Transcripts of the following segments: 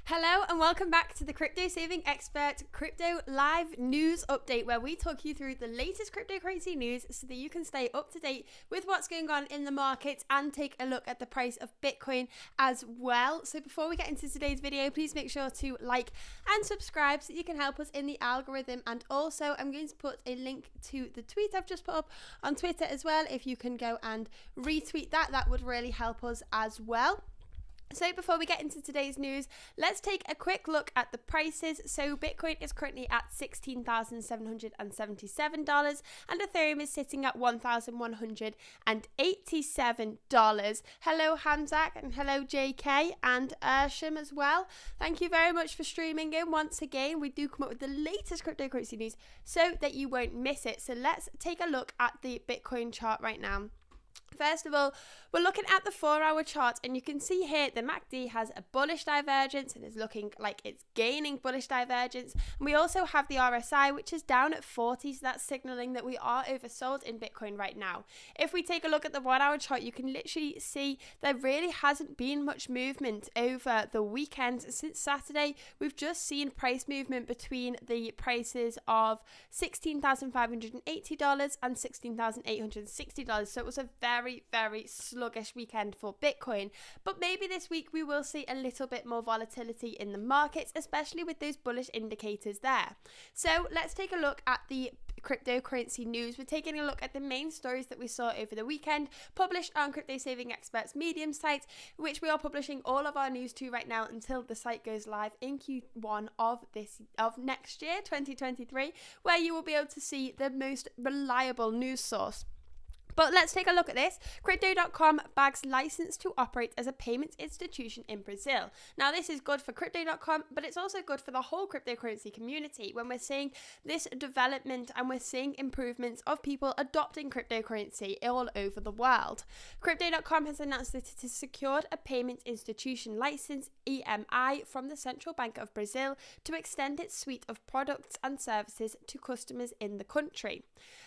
Hello and welcome back to the Crypto Saving Expert Crypto Live News Update, where we talk you through the latest cryptocurrency news so that you can stay up to date with what's going on in the markets and take a look at the price of Bitcoin as well. So before we get into today's video, please make sure to like and subscribe so you can help us in the algorithm. And also I'm going to put a link to the tweet I've just put up on Twitter as well. If you can go and retweet that would really help us as well. So before we get into today's news, let's take a quick look at the prices. So Bitcoin is currently at $16,777 and Ethereum is sitting at $1,187. Hello Hamzak and hello JK and Ursham as well. Thank you very much for streaming in once again. We do come up with the latest cryptocurrency news so that you won't miss it. So let's take a look at the Bitcoin chart right now. First of all, we're looking at the 4-hour chart, and you can see here the MACD has a bullish divergence and is looking like it's gaining bullish divergence. And we also have the RSI, which is down at 40, so that's signaling that we are oversold in Bitcoin right now. If we take a look at the 1-hour chart, you can literally see there really hasn't been much movement over the weekend. Since Saturday, we've just seen price movement between the prices of $16,580 and $16,860. So it was a very sluggish weekend for Bitcoin, but maybe this week we will see a little bit more volatility in the markets, especially with those bullish indicators there. So let's take a look at the cryptocurrency news. We're taking a look at the main stories that we saw over the weekend, published on Crypto Saving Experts Medium site, which we are publishing all of our news to right now until the site goes live in Q1 of next year, 2023, where you will be able to see the most reliable news source. But let's take a look at this. Crypto.com bags license to operate as a payments institution in Brazil. Now, this is good for Crypto.com, but it's also good for the whole cryptocurrency community when we're seeing this development and we're seeing improvements of people adopting cryptocurrency all over the world. Crypto.com has announced that it has secured a payment institution license, EMI, from the Central Bank of Brazil to extend its suite of products and services to customers in the country.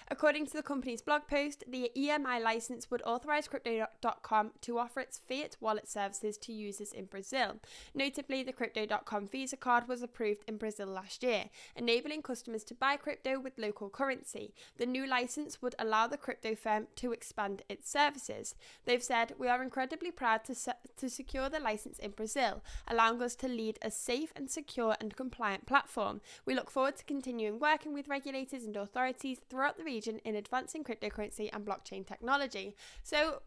According to the company's blog post, the EMI license would authorize Crypto.com to offer its fiat wallet services to users in Brazil. Notably, the Crypto.com Visa card was approved in Brazil last year, enabling customers to buy crypto with local currency. The new license would allow the crypto firm to expand its services. They've said, "We are incredibly proud to secure the license in Brazil, allowing us to lead a safe and secure and compliant platform. We look forward to continuing working with regulators and authorities throughout the region in advancing cryptocurrency and blockchain technology." So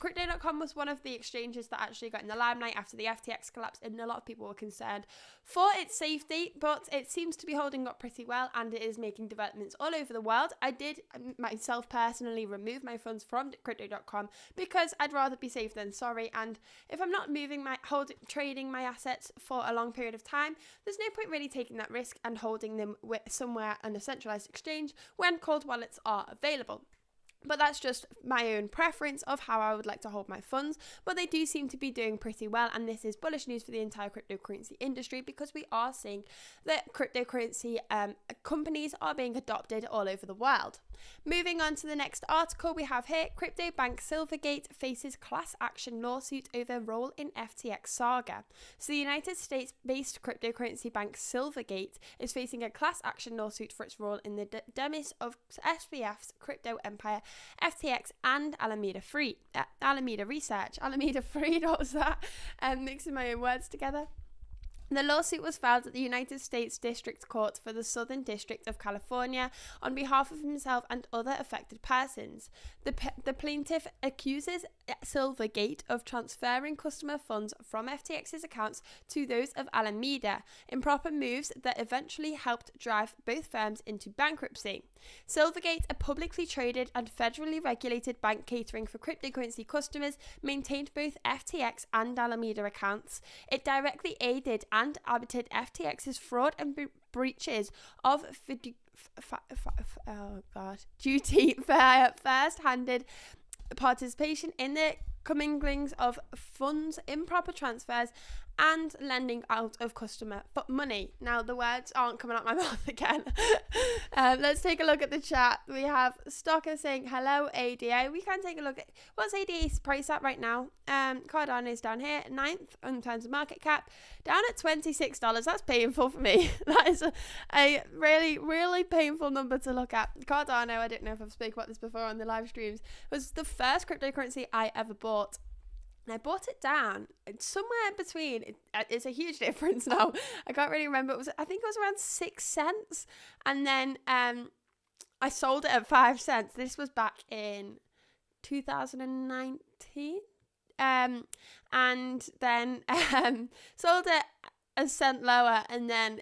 Crypto.com was one of the exchanges that actually got in the limelight after the FTX collapse, and a lot of people were concerned for its safety, but it seems to be holding up pretty well and it is making developments all over the world. I did myself personally remove my funds from Crypto.com because I'd rather be safe than sorry, and if I'm not trading my assets for a long period of time, there's no point really taking that risk and holding them somewhere on a centralized exchange when cold wallets are available. But that's just my own preference of how I would like to hold my funds. But they do seem to be doing pretty well, and this is bullish news for the entire cryptocurrency industry because we are seeing that cryptocurrency companies are being adopted all over the world. Moving on to the next article we have here, crypto bank Silvergate faces class action lawsuit over role in FTX saga. So the United States-based cryptocurrency bank Silvergate is facing a class action lawsuit for its role in the demise of SBF's crypto empire FTX and Alameda Research. Alameda Freed, what was that? Mixing my own words together. The lawsuit was filed at the United States District Court for the Southern District of California on behalf of himself and other affected persons. The plaintiff accuses Silvergate of transferring customer funds from FTX's accounts to those of Alameda, improper moves that eventually helped drive both firms into bankruptcy. Silvergate, a publicly traded and federally regulated bank catering for cryptocurrency customers, maintained both FTX and Alameda accounts. It directly aided and abetted FTX's fraud and breaches of duty for first-handed participation in the comminglings of funds, improper transfers, and lending out of customer money. Now the words aren't coming out my mouth again. Let's take a look at the chat. We have Stocker saying hello ADA. We can take a look at what's ADA's price at right now. Cardano is down here 9th in terms of market cap, down at $26. That's painful for me. That is a really, really painful number to look at. Cardano, I don't know if I've spoken about this before on the live streams, was the first cryptocurrency I ever bought. And I bought it down somewhere in between. It's a huge difference now. I can't really remember. I think it was around 6 cents. And then I sold it at 5 cents. This was back in 2019. And then sold it a cent lower, and then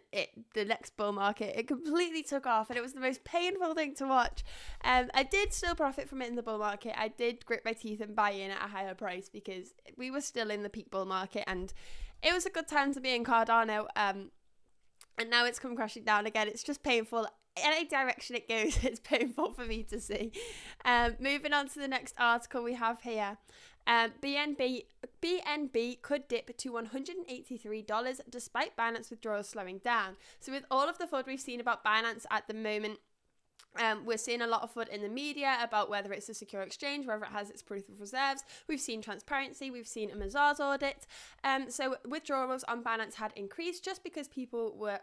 the next bull market it completely took off, and it was the most painful thing to watch. I did still profit from it in the bull market. I did grit my teeth and buy in at a higher price because we were still in the peak bull market, and it was a good time to be in Cardano. And now it's come crashing down again. It's just painful. Any direction it goes, it's painful for me to see. Moving on to the next article we have here. BNB could dip to $183 despite Binance withdrawals slowing down. So with all of the FUD we've seen about Binance at the moment, we're seeing a lot of FUD in the media about whether it's a secure exchange, whether it has its proof of reserves. We've seen transparency, we've seen a Mazars audit. So withdrawals on Binance had increased just because people were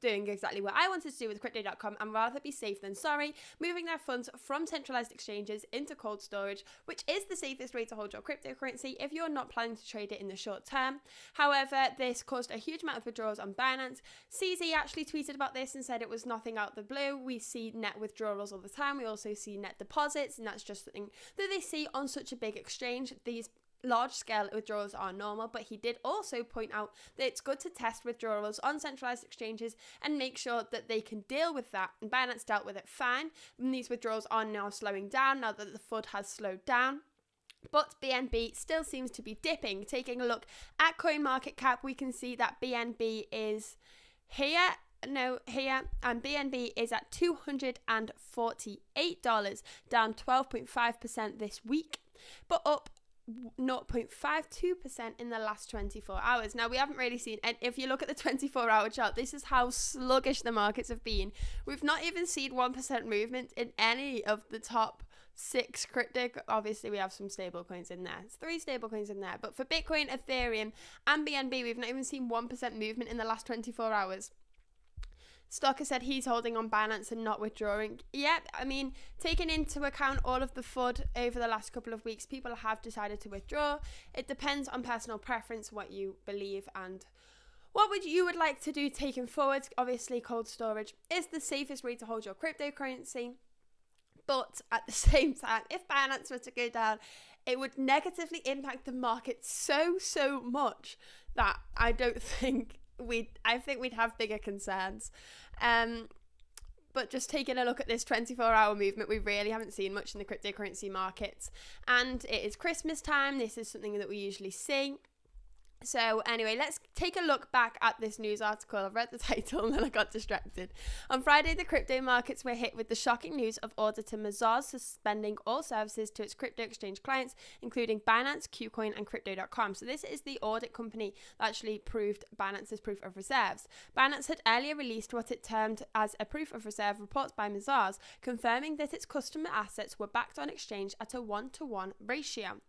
doing exactly what I wanted to do with Crypto.com and rather be safe than sorry, moving their funds from centralized exchanges into cold storage, which is the safest way to hold your cryptocurrency if you're not planning to trade it in the short term. However, this caused a huge amount of withdrawals on Binance. CZ actually tweeted about this and said it was nothing out of the blue. We see net withdrawals all the time. We also see net deposits, and that's just something that they see on such a big exchange. These large-scale withdrawals are normal, but he did also point out that it's good to test withdrawals on centralized exchanges and make sure that they can deal with that. And Binance dealt with it fine, and these withdrawals are now slowing down now that the FUD has slowed down. But BNB still seems to be dipping. Taking a look at CoinMarketCap, we can see that BNB is here, and BNB is at $248, down 12.5% this week, but up 0.52% in the last 24 hours. Now, we haven't really seen, and if you look at the 24-hour chart, this is how sluggish the markets have been. We've not even seen 1% movement in any of the top 6 crypto. Obviously, we have some stable coins in there. It's 3 stable coins in there. But for Bitcoin, Ethereum, and BNB, we've not even seen 1% movement in the last 24 hours. Stocker said he's holding on Binance and not withdrawing. Yep, I mean, taking into account all of the FUD over the last couple of weeks, people have decided to withdraw. It depends on personal preference, what you believe and what you would like to do taking forward. Obviously, cold storage is the safest way to hold your cryptocurrency. But at the same time, if Binance were to go down, it would negatively impact the market so much that I think we'd have bigger concerns. But just taking a look at this 24-hour movement, we really haven't seen much in the cryptocurrency markets. And it is Christmas time. This is something that we usually see. So anyway, let's take a look back at this news article. I read the title and then I got distracted. On Friday, the crypto markets were hit with the shocking news of auditor Mazars suspending all services to its crypto exchange clients, including Binance, KuCoin, and Crypto.com. So this is the audit company that actually proved Binance's proof of reserves. Binance had earlier released what it termed as a proof of reserve report by Mazars, confirming that its customer assets were backed on exchange at a 1-to-1 ratio.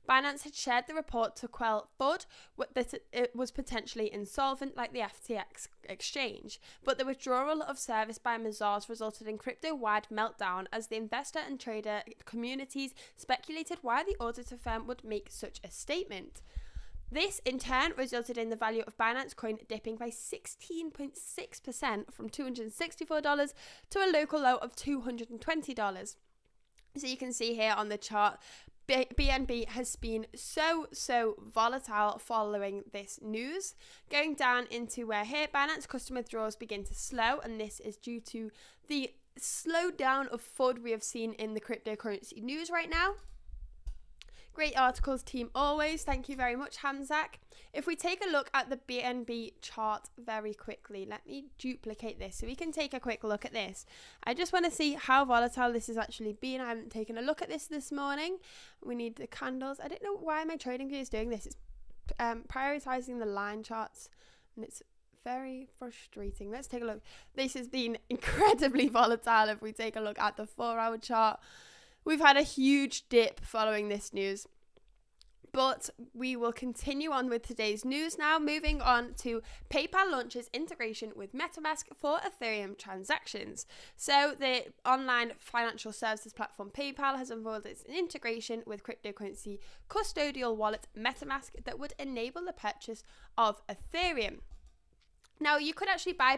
Binance had shared the report to quell FUD that it was potentially insolvent like the FTX exchange, but the withdrawal of service by Mazars resulted in crypto-wide meltdown as the investor and trader communities speculated why the auditor firm would make such a statement. This, in turn, resulted in the value of Binance Coin dipping by 16.6% from $264 to a local low of $220. So you can see here on the chart, BNB has been so volatile following this news, going down into where here Binance customer withdrawals begin to slow, and this is due to the slowdown of FUD we have seen in the cryptocurrency news right now. Great articles, team, always. Thank you very much, Hamzak. If we take a look at the BNB chart very quickly, let me duplicate this so we can take a quick look at this. I just want to see how volatile this has actually been. I haven't taken a look at this morning. We need the candles. I don't know why my trading view is doing this. It's prioritizing the line charts, and it's very frustrating. Let's take a look. This has been incredibly volatile. If we take a look at the 4-hour chart, we've had a huge dip following this news. But we will continue on with today's news now, moving on to PayPal launches integration with MetaMask for Ethereum transactions. So the online financial services platform PayPal has unveiled its integration with cryptocurrency custodial wallet MetaMask that would enable the purchase of Ethereum. Now, you could actually buy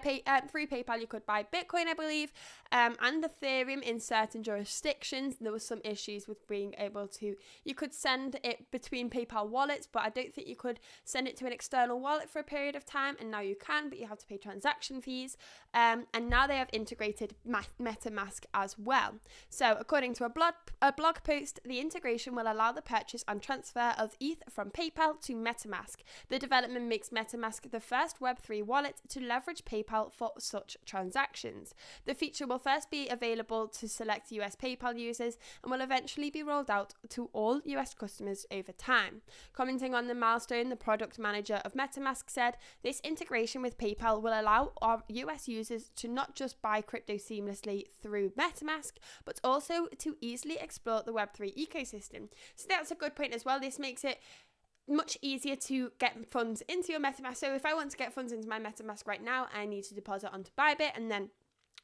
through PayPal, you could buy Bitcoin, I believe, and Ethereum in certain jurisdictions. There was some issues with being able to, you could send it between PayPal wallets, but I don't think you could send it to an external wallet for a period of time, and now you can, but you have to pay transaction fees, and now they have integrated MetaMask as well. So, according to a blog post, the integration will allow the purchase and transfer of ETH from PayPal to MetaMask. The development makes MetaMask the first Web3 wallet to leverage PayPal for such transactions. The feature will first be available to select US PayPal users and will eventually be rolled out to all US customers over time. Commenting on the milestone, the product manager of MetaMask said, "This integration with PayPal will allow our US users to not just buy crypto seamlessly through MetaMask, but also to easily explore the Web3 ecosystem." So that's a good point as well. This makes it much easier to get funds into your MetaMask. So if I want to get funds into my MetaMask right now, I need to deposit onto Bybit and then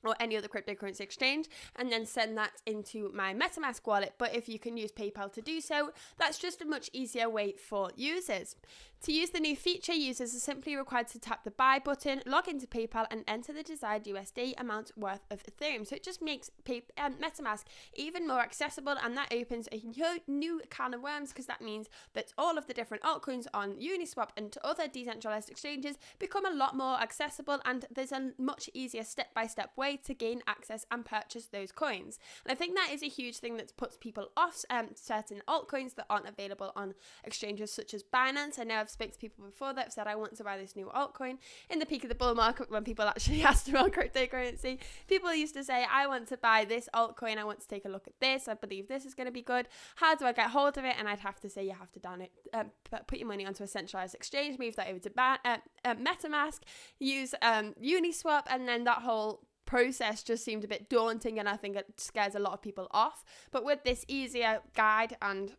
or any other cryptocurrency exchange, and then send that into my MetaMask wallet. But if you can use PayPal to do so, that's just a much easier way for users. To use the new feature, users are simply required to tap the buy button, log into PayPal, and enter the desired USD amount worth of Ethereum. So it just makes MetaMask even more accessible, and that opens a new can of worms, because that means that all of the different altcoins on Uniswap and other decentralized exchanges become a lot more accessible, and there's a much easier step-by-step way to gain access and purchase those coins. And I think that is a huge thing that puts people off certain altcoins that aren't available on exchanges such as Binance. I know I've spoken to people before that have said, I want to buy this new altcoin. In the peak of the bull market, when people actually asked about cryptocurrency, people used to say, I want to buy this altcoin, I want to take a look at this, I believe this is going to be good, how do I get hold of it? And I'd have to say, you have to put your money onto a centralized exchange, move that over to MetaMask, use Uniswap, and then that whole process just seemed a bit daunting, and I think it scares a lot of people off. But with this easier guide and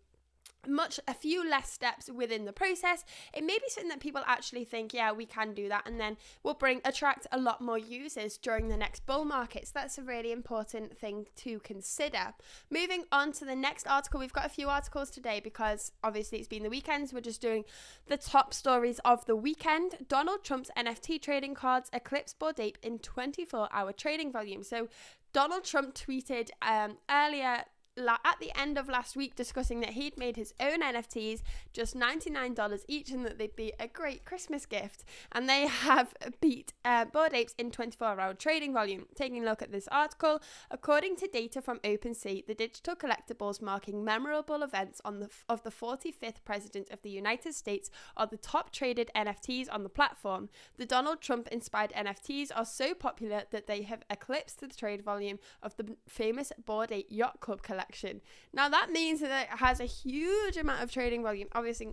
a few less steps within the process, it may be something that people actually think, yeah, we can do that, and then we'll attract a lot more users during the next bull market. So that's a really important thing to consider. Moving on to the next article, we've got a few articles today because obviously it's been the weekend, so we're just doing the top stories of the weekend. Donald Trump's NFT trading cards eclipse Bored Ape in 24-hour trading volume. So Donald Trump tweeted earlier at the end of last week discussing that he'd made his own NFTs just $99 each, and that they'd be a great Christmas gift, and they have beat Bored Apes in 24-hour trading volume. Taking a look at this article, according to data from OpenSea, the digital collectibles marking memorable events of the 45th president of the United States are the top traded NFTs on the platform. The Donald Trump inspired NFTs are so popular that they have eclipsed the trade volume of the famous Bored Ape Yacht Club collection. Now that means that it has a huge amount of trading volume. Obviously,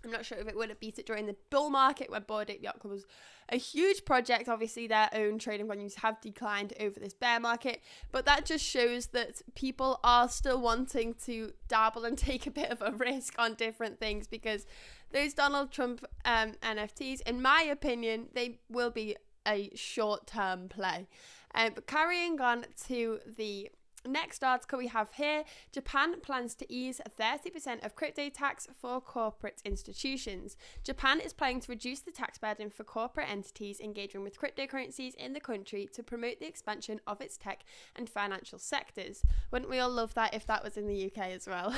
I'm not sure if it would have beat it during the bull market where Bored Ape Yacht Club was a huge project. Obviously, their own trading volumes have declined over this bear market, but that just shows that people are still wanting to dabble and take a bit of a risk on different things, because those Donald Trump NFTs, in my opinion, they will be a short-term play. But carrying on to the next article we have here, Japan plans to ease 30% of crypto tax for corporate institutions. Japan is planning to reduce the tax burden for corporate entities engaging with cryptocurrencies in the country to promote the expansion of its tech and financial sectors. Wouldn't we all love that if that was in the UK as well?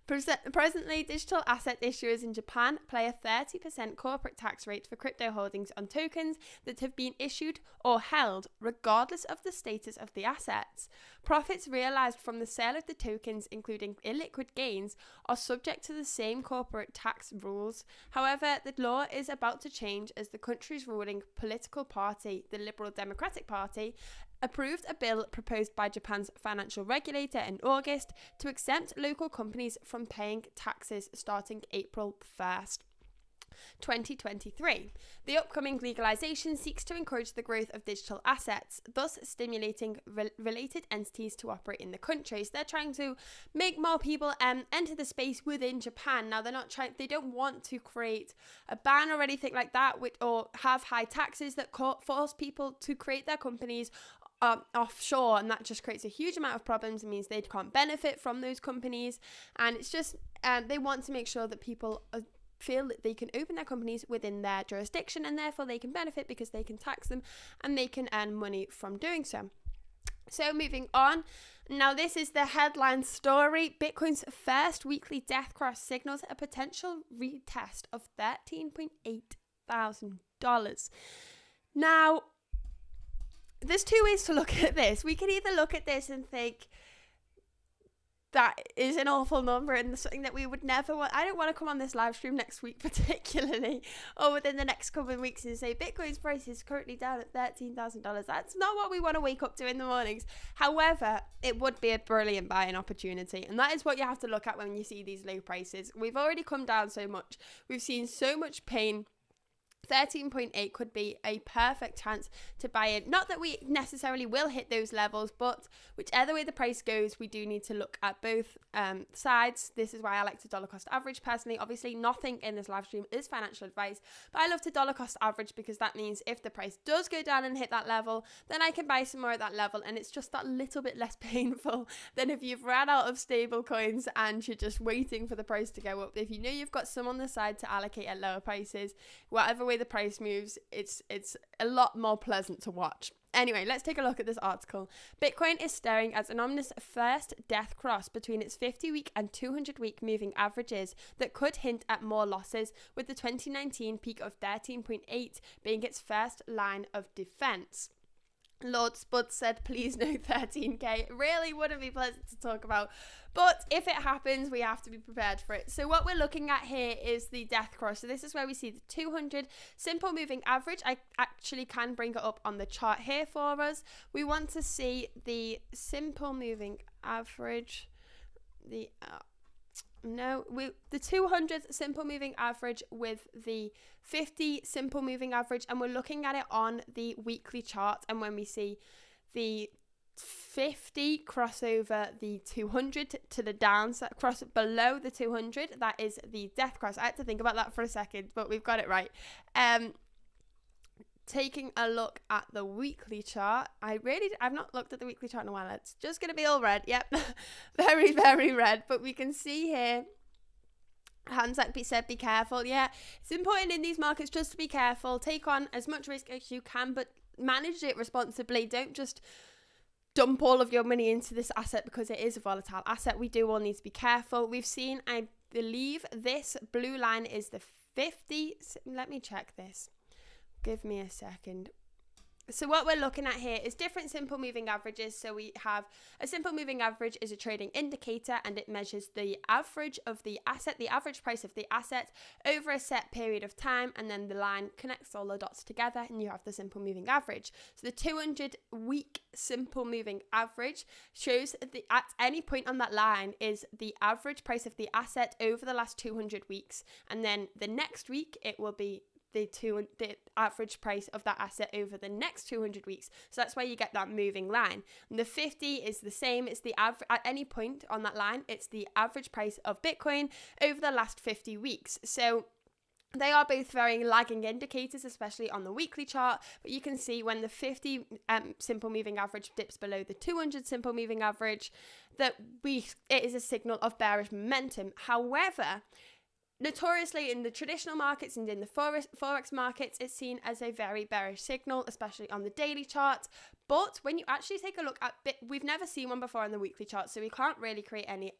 Presently, digital asset issuers in Japan pay a 30% corporate tax rate for crypto holdings on tokens that have been issued or held, regardless of the status of the assets. Profits realized from the sale of the tokens, including illiquid gains, are subject to the same corporate tax rules. However, the law is about to change as the country's ruling political party, the Liberal Democratic Party, approved a bill proposed by Japan's financial regulator in August to exempt local companies from paying taxes starting April 1st. 2023. The upcoming legalization seeks to encourage the growth of digital assets, thus stimulating related entities to operate in the country. So they're trying to make more people enter the space within Japan. Now, they don't want to create a ban or anything like that, or have high taxes that force people to create their companies offshore, and that just creates a huge amount of problems. It means they can't benefit from those companies, and it's just they want to make sure that people feel that they can open their companies within their jurisdiction, and therefore they can benefit because they can tax them and they can earn money from doing so. So moving on, now this is the headline story. Bitcoin's first weekly death cross signals a potential retest of $13.8 thousand. Now, there's two ways to look at this. We can either look at this and think that is an awful number and something that we would never want. I don't want to come on this live stream next week particularly, or within the next couple of weeks, and say Bitcoin's price is currently down at $13,000. That's not what we want to wake up to in the mornings. However, it would be a brilliant buying opportunity, and that is what you have to look at when you see these low prices. We've already come down so much. We've seen so much pain. 13.8 could be a perfect chance to buy in. Not that we necessarily will hit those levels, but whichever way the price goes, we do need to look at both sides. This is why I like to dollar cost average personally. Obviously, nothing in this live stream is financial advice, but I love to dollar cost average because that means if the price does go down and hit that level, then I can buy some more at that level, and it's just that little bit less painful than if you've ran out of stable coins and you're just waiting for the price to go up. If you know you've got some on the side to allocate at lower prices, whatever way the price moves, it's a lot more pleasant to watch. Anyway, let's take a look at this article. Bitcoin is staring at an ominous first death cross between its 50-week and 200-week moving averages that could hint at more losses, with the 2019 peak of 13.8 being its first line of defense. Lord Spud said, please no 13k. It really wouldn't be pleasant to talk about, but if it happens, we have to be prepared for it. So what we're looking at here is the death cross. So this is where we see the 200 simple moving average. I actually can bring it up on the chart here for us. We want to see the simple moving average, the 200 simple moving average with the 50 simple moving average, and we're looking at it on the weekly chart. And when we see the 50 cross over the 200 to the downside, cross below the 200, that is the death cross. I had to think about that for a second, but we've got it right. Taking a look at the weekly chart, I've not looked at the weekly chart in a while. It's just going to be all red. Yep, very, very red. But we can see here, Hansak said, be careful. Yeah, it's important in these markets just to be careful. Take on as much risk as you can, but manage it responsibly. Don't just dump all of your money into this asset because it is a volatile asset. We do all need to be careful. We've seen, I believe this blue line is the 50. Let me check this. Give me a second. So what we're looking at here is different simple moving averages. So we have a simple moving average is a trading indicator, and it measures the average of the asset, the average price of the asset over a set period of time, and then the line connects all the dots together and you have the simple moving average. So the 200-week simple moving average shows at any point on that line is the average price of the asset over the last 200 weeks, and then the next week it will be the average price of that asset over the next 200 weeks. So that's why you get that moving line. And the 50 is the same. It's the average at any point on that line. It's the average price of Bitcoin over the last 50 weeks. So they are both very lagging indicators, especially on the weekly chart. But you can see when the 50 simple moving average dips below the 200 simple moving average, that it is a signal of bearish momentum. However, notoriously in the traditional markets and in the forex markets, it's seen as a very bearish signal, especially on the daily chart. But when you actually take a look at we've never seen one before on the weekly chart, so we can't really create any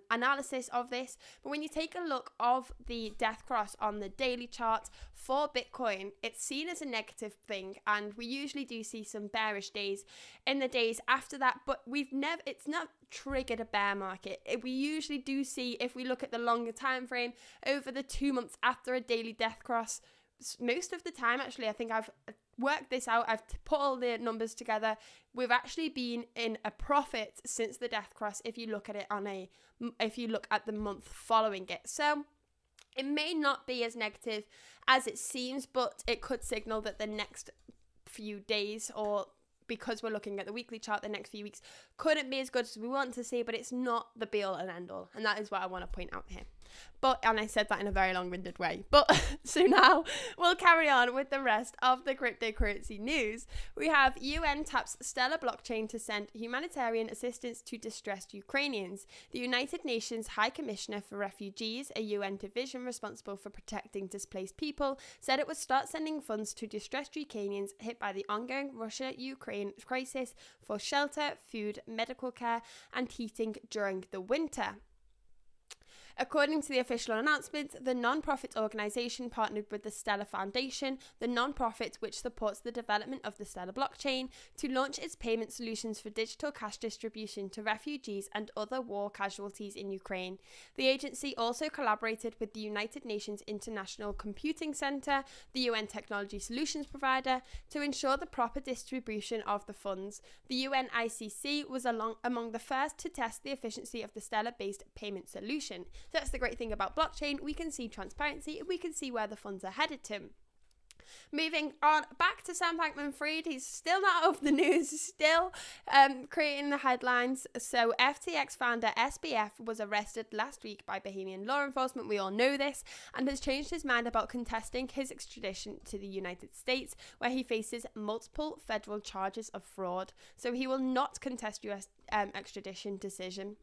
analysis of this. But when you take a look of the death cross on the daily chart for Bitcoin, it's seen as a negative thing, and we usually do see some bearish days in the days after that. But it's not triggered a bear market. We usually do see, if we look at the longer time frame, over the 2 months after a daily death cross, most of the time, actually, I think I've worked this out, I've put all the numbers together, we've actually been in a profit since the death cross if you look at it if you look at the month following it. So It may not be as negative as it seems, but it could signal that the next few days, or because we're looking at the weekly chart, the next few weeks couldn't be as good as we want to see, but it's not the be all and end all. And that is what I want to point out here. And I said that in a very long-winded way. But so now we'll carry on with the rest of the cryptocurrency news. We have UN taps Stellar blockchain to send humanitarian assistance to distressed Ukrainians. The United Nations High Commissioner for Refugees, a UN division responsible for protecting displaced people, said it would start sending funds to distressed Ukrainians hit by the ongoing Russia-Ukraine crisis for shelter, food, medical care, and heating during the winter. According to the official announcement, the non-profit organisation partnered with the Stellar Foundation, the non-profit which supports the development of the Stellar blockchain, to launch its payment solutions for digital cash distribution to refugees and other war casualties in Ukraine. The agency also collaborated with the United Nations International Computing Centre, the UN Technology Solutions provider, to ensure the proper distribution of the funds. The UNICC was among the first to test the efficiency of the Stellar-based payment solution. So that's the great thing about blockchain. We can see transparency. We can see where the funds are headed to. Moving on back to Sam Bankman-Fried, he's still not off the news, still creating the headlines. So FTX founder SBF was arrested last week by Bahamian law enforcement, we all know this, and has changed his mind about contesting his extradition to the United States, where he faces multiple federal charges of fraud. So he will not contest US extradition decision.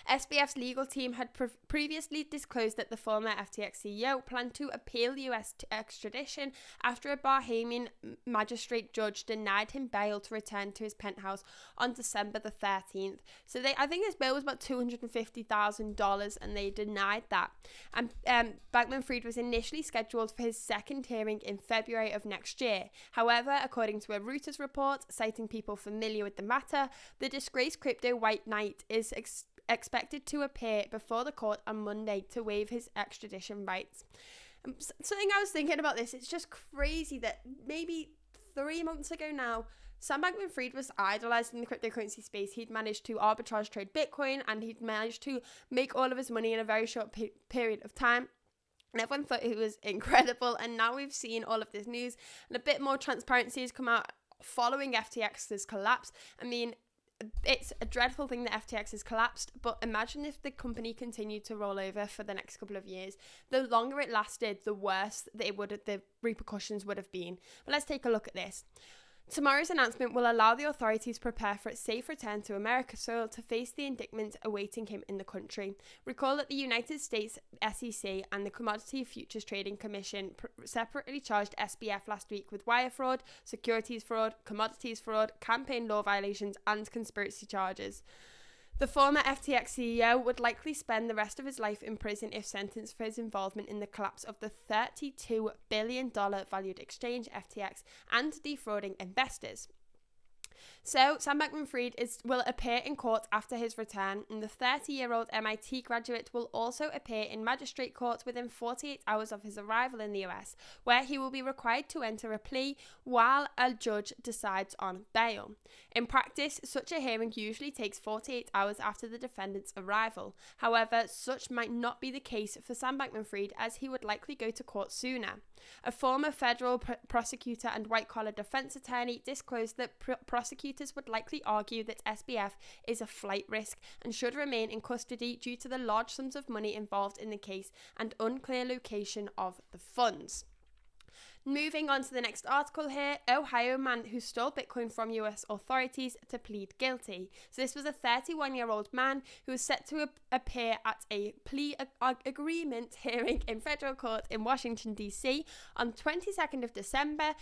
SBF's legal team had previously disclosed that the former FTX CEO planned to appeal US extradition after a Bahamian magistrate judge denied him bail to return to his penthouse on December the 13th. So I think his bail was about $250,000 and they denied that. And Bankman-Fried was initially scheduled for his second hearing in February of next year. However, according to a Reuters report citing people familiar with the matter, the disgraced crypto white knight is expected to appear before the court on Monday to waive his extradition rights. Something I was thinking about this, it's just crazy that maybe 3 months ago now, Sam Bankman-Fried was idolized in the cryptocurrency space. He'd managed to arbitrage trade Bitcoin and he'd managed to make all of his money in a very short period of time. And everyone thought he was incredible. And now we've seen all of this news and a bit more transparency has come out following FTX's collapse. I mean, it's a dreadful thing that FTX has collapsed, but imagine if the company continued to roll over for the next couple of years. The longer it lasted, the worse the repercussions would have been. But let's take a look at this. Tomorrow's announcement will allow the authorities prepare for its safe return to American soil to face the indictment awaiting him in the country. Recall that the United States SEC and the Commodity Futures Trading Commission separately charged SBF last week with wire fraud, securities fraud, commodities fraud, campaign law violations, and conspiracy charges. The former FTX CEO would likely spend the rest of his life in prison if sentenced for his involvement in the collapse of the $32 billion valued exchange FTX and defrauding investors. So, Sam Bankman-Fried will appear in court after his return, and the 30-year-old MIT graduate will also appear in magistrate court within 48 hours of his arrival in the US, where he will be required to enter a plea while a judge decides on bail. In practice, such a hearing usually takes 48 hours after the defendant's arrival. However, such might not be the case for Sam Bankman-Fried, as he would likely go to court sooner. A former federal prosecutor and white-collar defense attorney disclosed that prosecutors would likely argue that SBF is a flight risk and should remain in custody due to the large sums of money involved in the case and unclear location of the funds. Moving on to the next article here, Ohio man who stole Bitcoin from US authorities to plead guilty. So this was a 31-year-old man who was set to appear at a plea agreement hearing in federal court in Washington, D.C. on 22nd of December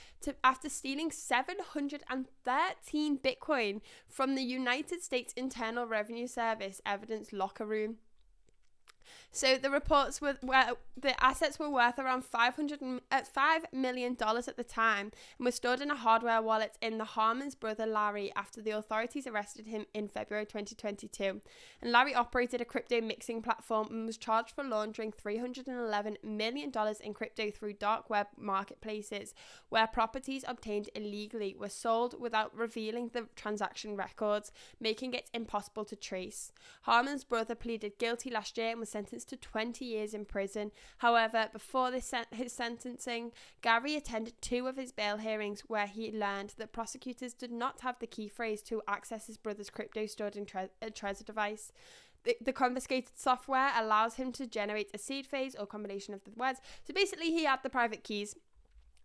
after stealing 713 Bitcoin from the United States Internal Revenue Service evidence locker room. So the reports were the assets were worth around $5 million at the time and were stored in a hardware wallet in the Harmon's brother Larry after the authorities arrested him in February 2022. And Larry operated a crypto mixing platform and was charged for laundering $311 million in crypto through dark web marketplaces, where properties obtained illegally were sold without revealing the transaction records, making it impossible to trace. Harmon's brother pleaded guilty last year and was sentenced to 20 years in prison. However, before his sentencing, Gary attended 2 of his bail hearings where he learned that prosecutors did not have the key phrase to access his brother's crypto stored in a Trezor device. The confiscated software allows him to generate a seed phrase or combination of the words. So basically, he had the private keys.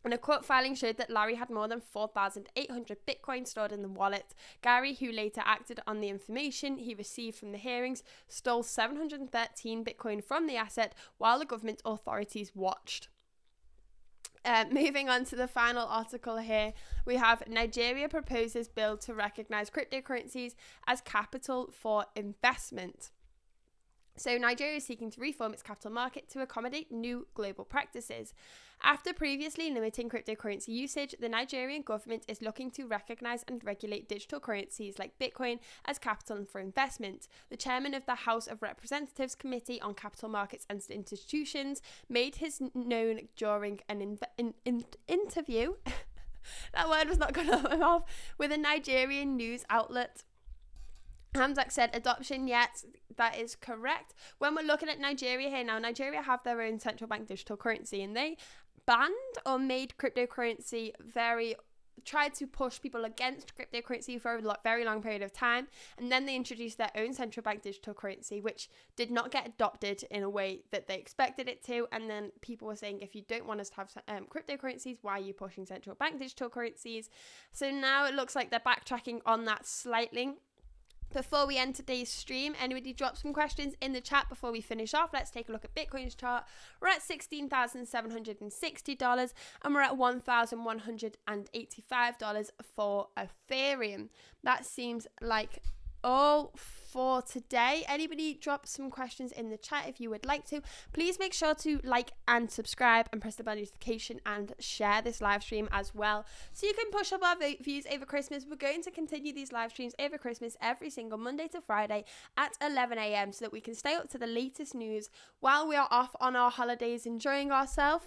And a court filing showed that Larry had more than 4,800 Bitcoin stored in the wallet. Gary, who later acted on the information he received from the hearings, stole 713 Bitcoin from the asset while the government authorities watched. Moving on to the final article here, we have Nigeria proposes bill to recognize cryptocurrencies as capital for investment. So Nigeria is seeking to reform its capital market to accommodate new global practices. After previously limiting cryptocurrency usage, the Nigerian government is looking to recognize and regulate digital currencies like Bitcoin as capital for investment. The chairman of the House of Representatives Committee on Capital Markets and Institutions made his known during an interview. That word was not going out of my mouth. With a Nigerian news outlet. Hamzak said adoption, yes, that is correct. When we're looking at Nigeria here now, Nigeria have their own central bank digital currency, and they banned or made cryptocurrency tried to push people against cryptocurrency for a very long period of time, and then they introduced their own central bank digital currency, which did not get adopted in a way that they expected it to. And then people were saying, if you don't want us to have cryptocurrencies, why are you pushing central bank digital currencies? So now it looks like they're backtracking on that slightly. Before we end today's stream, anybody drop some questions in the chat before we finish off. Let's take a look at Bitcoin's chart. We're at $16,760 and we're at $1,185 for Ethereum. That seems like all for today. Anybody drop some questions in the chat if you would like to. Please make sure to like and subscribe and press the bell notification and share this live stream as well, so you can push up our views over Christmas. We're going to continue these live streams over Christmas every single Monday to Friday at 11 a.m. so that we can stay up to the latest news while we are off on our holidays enjoying ourselves.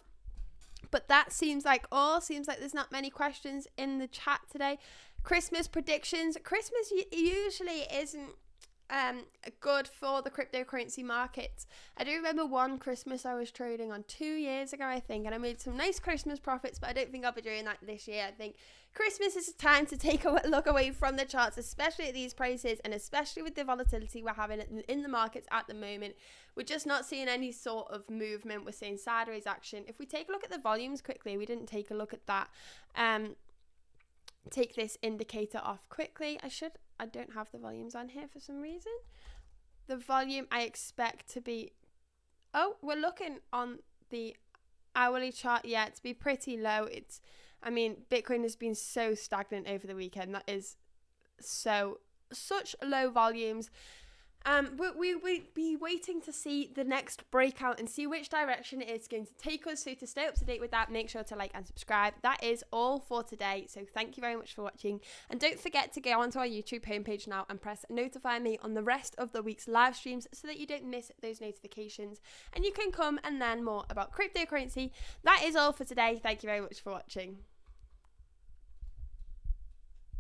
But that seems like there's not many questions in the chat today. Christmas predictions. Christmas usually isn't good for the cryptocurrency markets. I do remember one Christmas I was trading on 2 years ago, I think, and I made some nice Christmas profits, but I don't think I'll be doing that this year. I think Christmas is a time to take a look away from the charts, especially at these prices and especially with the volatility we're having in the markets at the moment. We're just not seeing any sort of movement. We're seeing sideways action. If we take a look at the volumes quickly, we didn't take a look at that. Take this indicator off quickly. I don't have the volumes on here for some reason. The volume I expect to be, we're looking on the hourly chart, to be pretty low. Bitcoin has been so stagnant over the weekend. That is such low volumes. We'll be waiting to see the next breakout and see which direction it is going to take us. So to stay up to date with that, make sure to like and subscribe. That is all for today. So thank you very much for watching. And don't forget to go onto our YouTube homepage now and press notify me on the rest of the week's live streams so that you don't miss those notifications. And you can come and learn more about cryptocurrency. That is all for today. Thank you very much for watching.